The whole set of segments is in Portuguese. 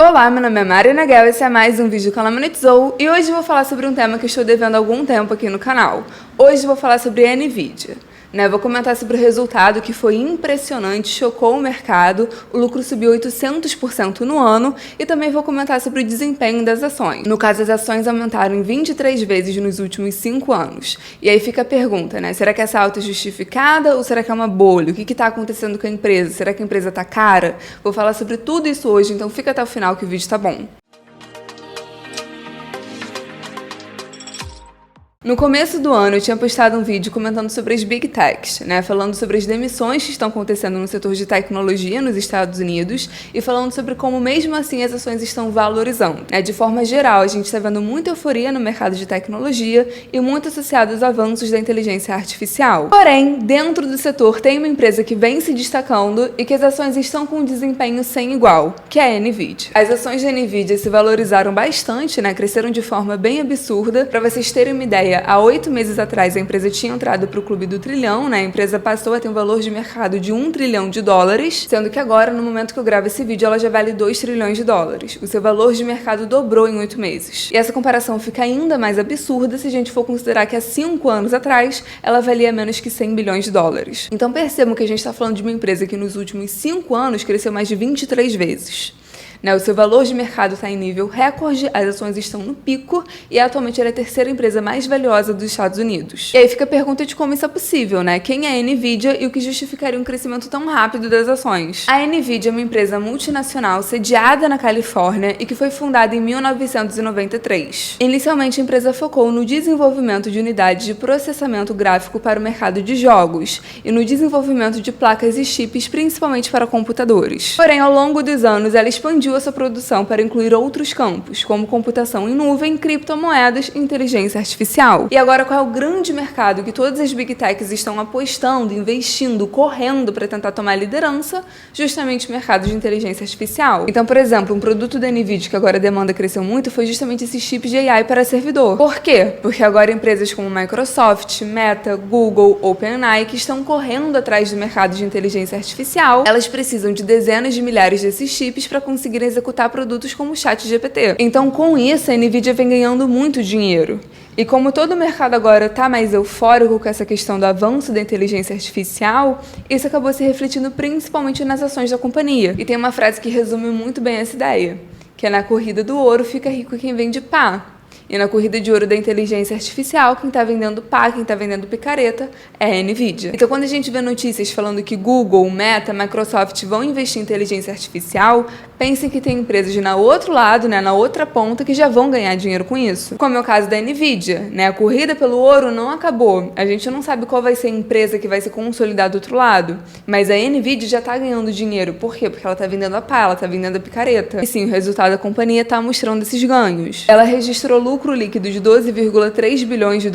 Olá, meu nome é Mari Naguel, esse é mais um vídeo que ela monetizou e hoje eu vou falar sobre um tema que eu estou devendo há algum tempo aqui no canal. Hoje eu vou falar sobre a NVIDIA. Vou comentar sobre o resultado que foi impressionante, chocou o mercado, o lucro subiu 800% no ano e também vou comentar sobre o desempenho das ações. No caso, as ações aumentaram em 23 vezes nos últimos 5 anos. E aí fica a pergunta, será que essa alta é justificada ou será que é uma bolha? O que está acontecendo com a empresa? Será que a empresa está cara? Vou falar sobre tudo isso hoje, então fica até o final que o vídeo está bom. No começo do ano, eu tinha postado um vídeo comentando sobre as Big Techs, falando sobre as demissões que estão acontecendo no setor de tecnologia nos Estados Unidos e falando sobre como, mesmo assim, as ações estão valorizando. De forma geral, a gente está vendo muita euforia no mercado de tecnologia e muito associado aos avanços da inteligência artificial. Porém, dentro do setor tem uma empresa que vem se destacando e que as ações estão com um desempenho sem igual, que é a NVIDIA. As ações da NVIDIA se valorizaram bastante, cresceram de forma bem absurda. Para vocês terem uma ideia, há 8 meses atrás a empresa tinha entrado para o clube do trilhão, a empresa passou a ter um valor de mercado de $1 trilhão, sendo que agora, no momento que eu gravo esse vídeo, ela já vale $2 trilhões. O seu valor de mercado dobrou em 8 meses. E essa comparação fica ainda mais absurda se a gente for considerar que há 5 anos atrás ela valia menos que $100 bilhões. Então percebam que a gente está falando de uma empresa que nos últimos 5 anos cresceu mais de 23 vezes. O seu valor de mercado está em nível recorde, as ações estão no pico e atualmente ela é a terceira empresa mais valiosa dos Estados Unidos. E aí fica a pergunta de como isso é possível, Quem é a NVIDIA e o que justificaria um crescimento tão rápido das ações? A NVIDIA é uma empresa multinacional sediada na Califórnia e que foi fundada em 1993. Inicialmente, a empresa focou no desenvolvimento de unidades de processamento gráfico para o mercado de jogos e no desenvolvimento de placas e chips, principalmente para computadores. Porém, ao longo dos anos, ela expandiu a sua produção para incluir outros campos, como computação em nuvem, criptomoedas e inteligência artificial. E agora, qual é o grande mercado que todas as Big Techs estão apostando, investindo, correndo para tentar tomar liderança? Justamente o mercado de inteligência artificial. Então, por exemplo, um produto da NVIDIA que agora a demanda cresceu muito foi justamente esses chips de AI para servidor. Por quê? Porque agora empresas como Microsoft, Meta, Google, OpenAI, que estão correndo atrás do mercado de inteligência artificial, elas precisam de dezenas de milhares desses chips para conseguir executar produtos como o ChatGPT. Então, com isso, a NVIDIA vem ganhando muito dinheiro. E como todo o mercado agora está mais eufórico com essa questão do avanço da inteligência artificial, isso acabou se refletindo principalmente nas ações da companhia. E tem uma frase que resume muito bem essa ideia, que é: na corrida do ouro fica rico quem vende pá. E na corrida de ouro da inteligência artificial, quem está vendendo pá, quem está vendendo picareta é a NVIDIA. Então, quando a gente vê notícias falando que Google, Meta, Microsoft vão investir em inteligência artificial, pensem que tem empresas na outro lado, na outra ponta, que já vão ganhar dinheiro com isso. Como é o caso da NVIDIA, A corrida pelo ouro não acabou. A gente não sabe qual vai ser a empresa que vai se consolidar do outro lado, mas a NVIDIA já está ganhando dinheiro. Por quê? Porque ela está vendendo a pá, ela está vendendo a picareta. E sim, o resultado da companhia está mostrando esses ganhos. Ela registrou lucro líquido de $12,3 bilhões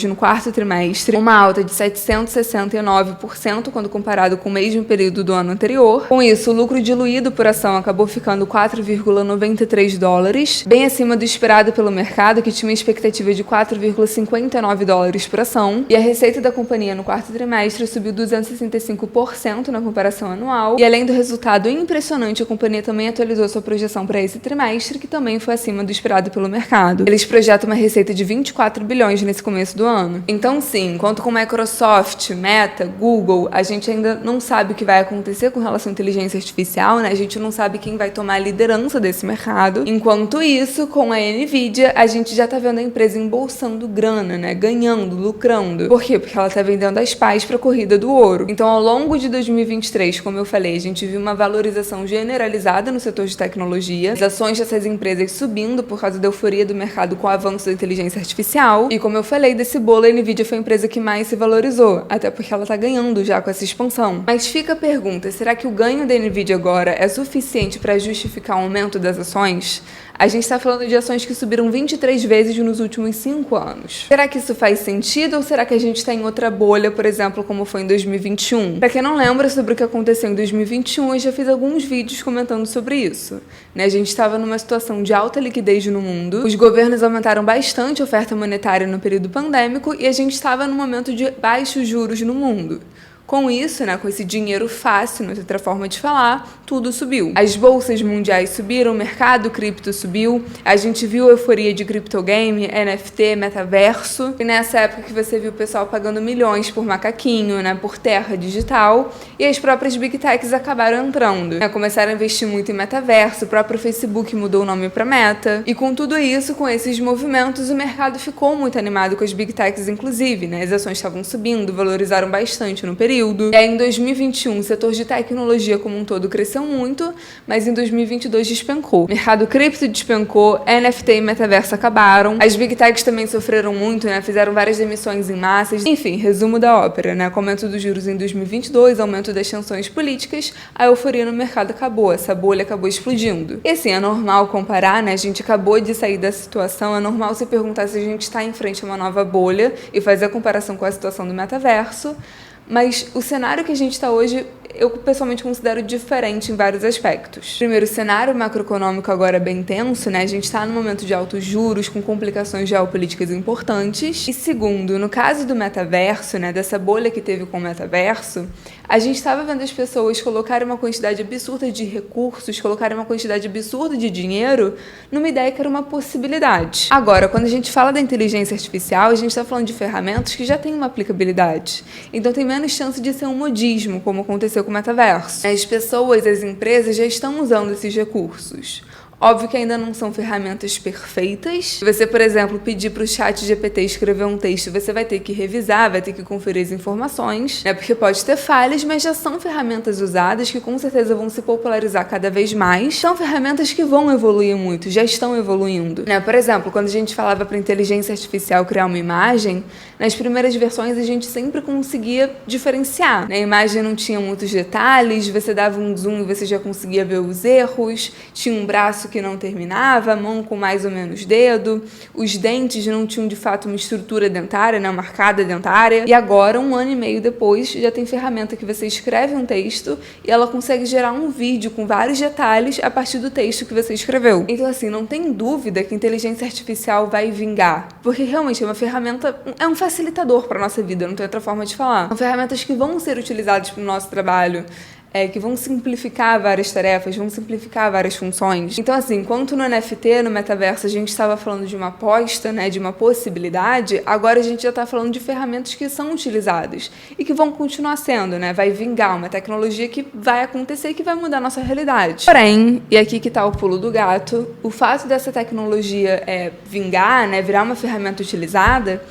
no quarto trimestre, uma alta de 769% quando comparado com o mesmo período do ano anterior. Com isso, o lucro diluído por ação acabou ficando $4,93, bem acima do esperado pelo mercado, que tinha uma expectativa de $4,59 por ação. E a receita da companhia no quarto trimestre subiu 265% na comparação anual. E além do resultado impressionante, a companhia também atualizou sua projeção para esse trimestre, que também foi acima do esperado pelo mercado. Eles projetam uma receita de 24 bilhões nesse começo do ano. Então, sim, enquanto com Microsoft, Meta, Google, a gente ainda não sabe o que vai acontecer com relação à inteligência artificial, A gente não sabe quem vai tomar a liderança desse mercado. Enquanto isso, com a NVIDIA, a gente já tá vendo a empresa embolsando grana, ganhando, lucrando. Por quê? Porque ela tá vendendo as pás para a corrida do ouro. Então, ao longo de 2023, como eu falei, a gente viu uma valorização generalizada no setor de tecnologia, as ações dessas empresas subindo por causa da euforia do mercado com o avanço da inteligência artificial. E como eu falei, desse bolo, a NVIDIA foi a empresa que mais se valorizou, até porque ela tá ganhando já com essa expansão. Mas fica a pergunta, será que o ganho da NVIDIA agora é suficiente para justificar o aumento das ações? A gente está falando de ações que subiram 23 vezes nos últimos 5 anos. Será que isso faz sentido ou será que a gente está em outra bolha, por exemplo, como foi em 2021? Para quem não lembra sobre o que aconteceu em 2021, eu já fiz alguns vídeos comentando sobre isso. A gente estava numa situação de alta liquidez no mundo, os governos aumentaram bastante a oferta monetária no período pandêmico e a gente estava num momento de baixos juros no mundo. Com isso, né, com esse dinheiro fácil, não tem outra forma de falar, tudo subiu. As bolsas mundiais subiram, o mercado cripto subiu, a gente viu a euforia de criptogame, NFT, metaverso, e nessa época que você viu o pessoal pagando milhões por macaquinho, né, por terra digital, e as próprias Big Techs acabaram entrando, né, começaram a investir muito em metaverso, o próprio Facebook mudou o nome para Meta, e com tudo isso, com esses movimentos, o mercado ficou muito animado com as Big Techs, inclusive, né, as ações estavam subindo, valorizaram bastante no período. E aí, em 2021, o setor de tecnologia como um todo cresceu muito, mas em 2022 despencou. O mercado cripto despencou, NFT e metaverso acabaram, as Big Techs também sofreram muito, né, fizeram várias demissões em massas. Enfim, resumo da ópera, né, com o aumento dos juros em 2022, aumento das tensões políticas, a euforia no mercado acabou, essa bolha acabou explodindo. E assim, é normal comparar, né, a gente acabou de sair da situação, é normal se perguntar se a gente está em frente a uma nova bolha e fazer a comparação com a situação do metaverso, mas o cenário que a gente está hoje, eu pessoalmente considero diferente em vários aspectos. Primeiro, o cenário macroeconômico agora é bem tenso, né? A gente está no momento de altos juros, com complicações geopolíticas importantes. E segundo, no caso do metaverso, né, dessa bolha que teve com o metaverso, a gente estava vendo as pessoas colocarem uma quantidade absurda de recursos, colocarem uma quantidade absurda de dinheiro numa ideia que era uma possibilidade. Agora, quando a gente fala da inteligência artificial, a gente está falando de ferramentas que já têm uma aplicabilidade. Então tem menos chance de ser um modismo, como aconteceu com o metaverso. As pessoas, as empresas já estão usando esses recursos. Óbvio que ainda não são ferramentas perfeitas. Se você, por exemplo, pedir para o ChatGPT escrever um texto, você vai ter que revisar, vai ter que conferir as informações, né? Porque pode ter falhas, mas já são ferramentas usadas que com certeza vão se popularizar cada vez mais. São ferramentas que vão evoluir muito, já estão evoluindo, né? Por exemplo, quando a gente falava para a inteligência artificial criar uma imagem, nas primeiras versões a gente sempre conseguia diferenciar, né? A imagem não tinha muitos detalhes, você dava um zoom e você já conseguia ver os erros, tinha um braço que não terminava, a mão com mais ou menos dedo, os dentes não tinham de fato uma estrutura dentária, né, uma arcada dentária, e agora, 1 ano e meio depois, já tem ferramenta que você escreve um texto e ela consegue gerar um vídeo com vários detalhes a partir do texto que você escreveu. Então assim, não tem dúvida que a inteligência artificial vai vingar, porque realmente é uma ferramenta, é um facilitador para a nossa vida, não tem outra forma de falar. São ferramentas que vão ser utilizadas para o nosso trabalho, que vão simplificar várias tarefas, vão simplificar várias funções. Então, assim, enquanto no NFT, no metaverso, a gente estava falando de uma aposta, né, de uma possibilidade, agora a gente já está falando de ferramentas que são utilizadas e que vão continuar sendo, né? Vai vingar uma tecnologia que vai acontecer e que vai mudar a nossa realidade. Porém, e aqui que está o pulo do gato, o fato dessa tecnologia vingar, né, virar uma ferramenta utilizada,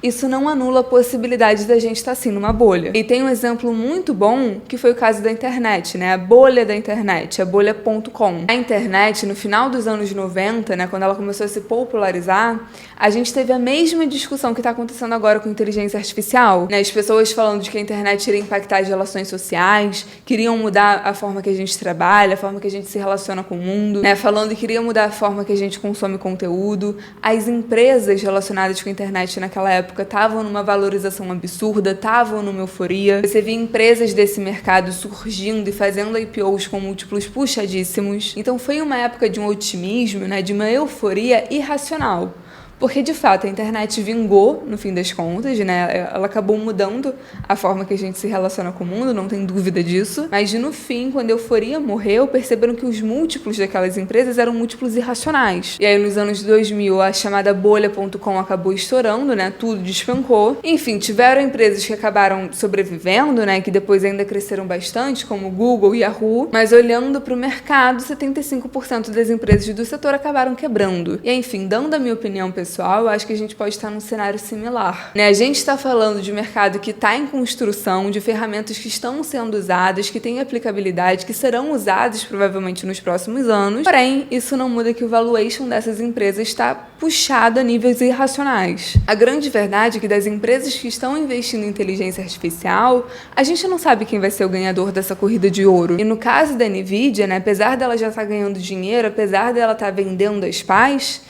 isso não anula a possibilidade da gente estar assim numa bolha. E tem um exemplo muito bom que foi o caso da internet, né? A bolha da internet, a bolha.com. A internet, no final dos anos 90, né, quando ela começou a se popularizar, a gente teve a mesma discussão que está acontecendo agora com inteligência artificial, né? As pessoas falando de que a internet iria impactar as relações sociais, queriam mudar a forma que a gente trabalha, a forma que a gente se relaciona com o mundo, né? Falando que iria mudar a forma que a gente consome conteúdo. As empresas relacionadas com a internet naquela época estavam numa valorização absurda, estavam numa euforia. Você via empresas desse mercado surgindo e fazendo IPOs com múltiplos puxadíssimos. Então foi uma época de um otimismo, né, de uma euforia irracional. Porque, de fato, a internet vingou, no fim das contas, né? Ela acabou mudando a forma que a gente se relaciona com o mundo, não tem dúvida disso. Mas, no fim, quando a euforia morreu, perceberam que os múltiplos daquelas empresas eram múltiplos irracionais. E aí, nos anos 2000, a chamada bolha.com acabou estourando, né? Tudo despencou. Enfim, tiveram empresas que acabaram sobrevivendo, né? Que depois ainda cresceram bastante, como Google e Yahoo. Mas, olhando para o mercado, 75% das empresas do setor acabaram quebrando. E, enfim, dando a minha opinião pessoal, eu acho que a gente pode estar num cenário similar, né? A gente está falando de mercado que está em construção, de ferramentas que estão sendo usadas, que têm aplicabilidade, que serão usadas provavelmente nos próximos anos, porém, isso não muda que o valuation dessas empresas está puxado a níveis irracionais. A grande verdade é que das empresas que estão investindo em inteligência artificial, a gente não sabe quem vai ser o ganhador dessa corrida de ouro. E no caso da Nvidia, né, apesar dela já estar ganhando dinheiro, apesar dela estar vendendo as pás,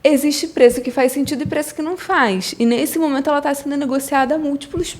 existe preço que faz sentido e preço que não faz. E nesse momento ela está sendo negociada a múltiplos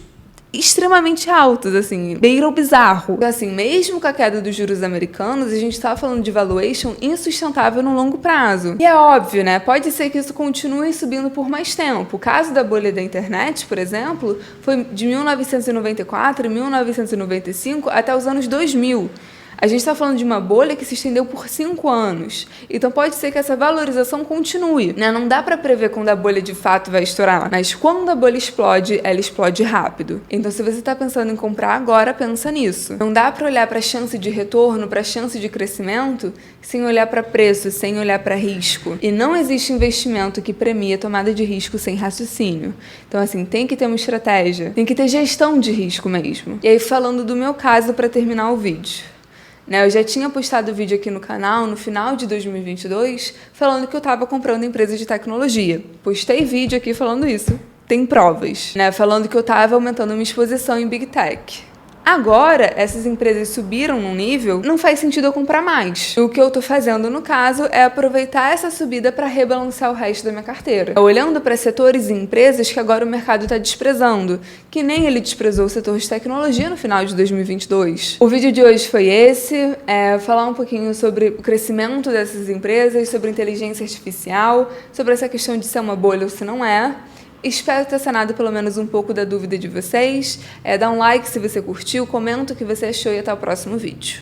extremamente altos, assim, beira o bizarro. Então, assim, mesmo com a queda dos juros americanos, a gente tá falando de valuation insustentável no longo prazo. E é óbvio, né? Pode ser que isso continue subindo por mais tempo. O caso da bolha da internet, por exemplo, foi de 1994, 1995 até os anos 2000. A gente está falando de uma bolha que se estendeu por 5 anos. Então pode ser que essa valorização continue, né? Não dá para prever quando a bolha de fato vai estourar, mas quando a bolha explode, ela explode rápido. Então se você está pensando em comprar agora, pensa nisso. Não dá para olhar para a chance de retorno, para a chance de crescimento, sem olhar para preço, sem olhar para risco. E não existe investimento que premia tomada de risco sem raciocínio. Então assim, tem que ter uma estratégia, tem que ter gestão de risco mesmo. E aí falando do meu caso para terminar o vídeo. Eu já tinha postado vídeo aqui no canal no final de 2022 falando que eu estava comprando empresa de tecnologia. Postei vídeo aqui falando isso, tem provas, falando que eu estava aumentando minha exposição em Big Tech. Agora, essas empresas subiram num nível, não faz sentido eu comprar mais. O que eu tô fazendo, no caso, é aproveitar essa subida para rebalancear o resto da minha carteira. Olhando para setores e empresas que agora o mercado está desprezando, que nem ele desprezou o setor de tecnologia no final de 2022. O vídeo de hoje foi esse, falar um pouquinho sobre o crescimento dessas empresas, sobre inteligência artificial, sobre essa questão de ser uma bolha ou se não é. Espero ter sanado pelo menos um pouco da dúvida de vocês. Dá um like se você curtiu, comenta o que você achou e até o próximo vídeo.